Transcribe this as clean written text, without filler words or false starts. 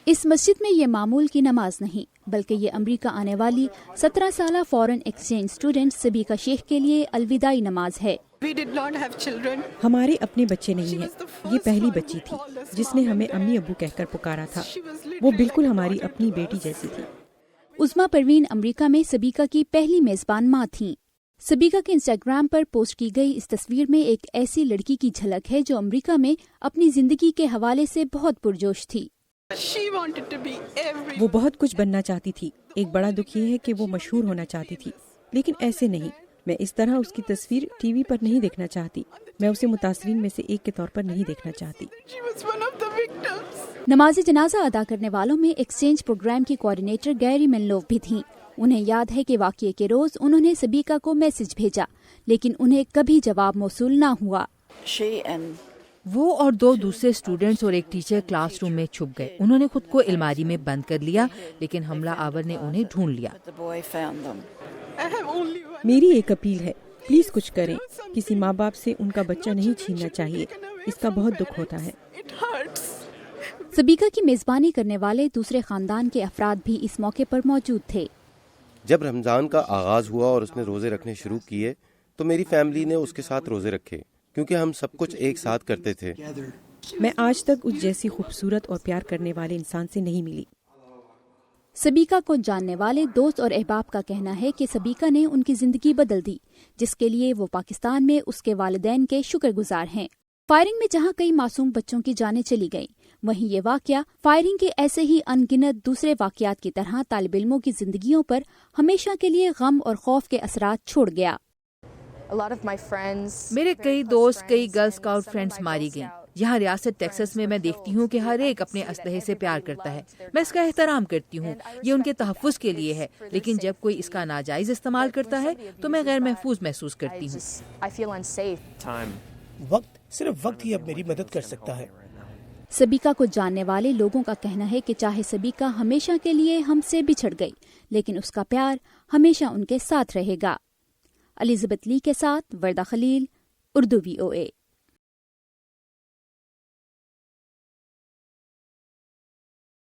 اس مسجد میں یہ معمول کی نماز نہیں بلکہ یہ امریکہ آنے والی 17 سالہ فورن ایکسچینج اسٹوڈنٹ سبیکا شیخ کے لیے الوداعی نماز ہے۔ ہمارے اپنے بچے نہیں ہیں، یہ پہلی بچی تھی جس نے ہمیں امی ابو کہہ کر پکارا تھا۔ وہ بالکل ہماری اپنی بیٹی جیسی تھی۔ عظمیٰ پروین امریکہ میں سبیکا کی پہلی میزبان ماں تھیں۔ سبیکا کے انسٹاگرام پر پوسٹ کی گئی اس تصویر میں ایک ایسی لڑکی کی جھلک ہے جو امریکہ میں اپنی زندگی کے حوالے سے بہت پرجوش تھی۔ وہ بہت کچھ بننا چاہتی تھی۔ ایک بڑا دکھ یہ ہے کہ وہ مشہور ہونا چاہتی تھی، لیکن ایسے نہیں۔ میں اس طرح اس کی تصویر ٹی وی پر نہیں دیکھنا چاہتی۔ میں اسے متاثرین میں سے ایک کے طور پر نہیں دیکھنا چاہتی۔ نماز جنازہ ادا کرنے والوں میں ایکسچینج پروگرام کی کوآرڈینیٹر گیری منلوف بھی تھیں۔ انہیں یاد ہے کہ واقعے کے روز انہوں نے سبیکا کو میسج بھیجا لیکن انہیں کبھی جواب موصول نہ ہوا۔ وہ اور 2 دوسرے اسٹوڈنٹس اور ایک ٹیچر کلاس روم میں چھپ گئے۔ انہوں نے خود کو الماری میں بند کر لیا لیکن حملہ آور نے انہیں ڈھونڈ لیا۔ میری ایک اپیل ہے، پلیز کچھ کریں۔ کسی ماں باپ سے ان کا بچہ نہیں چھیننا چاہیے، اس کا بہت دکھ ہوتا ہے۔ سبیکا کی میزبانی کرنے والے دوسرے خاندان کے افراد بھی اس موقع پر موجود تھے۔ جب رمضان کا آغاز ہوا اور اس نے روزے رکھنے شروع کیے تو میری فیملی نے اس کے ساتھ روزے رکھے کیونکہ ہم سب کچھ ایک ساتھ کرتے تھے۔ میں آج تک اس جیسی خوبصورت اور پیار کرنے والے انسان سے نہیں ملی۔ سبیکا کو جاننے والے دوست اور احباب کا کہنا ہے کہ سبیکا نے ان کی زندگی بدل دی، جس کے لیے وہ پاکستان میں اس کے والدین کے شکر گزار ہیں۔ فائرنگ میں جہاں کئی معصوم بچوں کی جانیں چلی گئیں، وہیں یہ واقعہ فائرنگ کے ایسے ہی ان گنت دوسرے واقعات کی طرح طالب علموں کی زندگیوں پر ہمیشہ کے لیے غم اور خوف کے اثرات چھوڑ گیا۔ میرے کئی دوست، کئی گرل اسکاؤٹ فرینڈز ماری گئیں۔ یہاں ریاست ٹیکساس میں میں دیکھتی ہوں کہ ہر ایک اپنے اسلحے سے پیار کرتا ہے۔ میں اس کا احترام کرتی ہوں، یہ ان کے تحفظ کے لیے ہے، لیکن جب کوئی اس کا ناجائز استعمال کرتا ہے تو میں غیر محفوظ محسوس کرتی ہوں۔ صرف وقت ہی اب میری مدد کر سکتا ہے۔ سبیکا کو جاننے والے لوگوں کا کہنا ہے کہ چاہے سبیکا ہمیشہ کے لیے ہم سے بچھڑ گئی لیکن اس کا پیار ہمیشہ ان کے ساتھ رہے گا۔ الزبتھ لی کے ساتھ وردہ خلیل، اردو VOA۔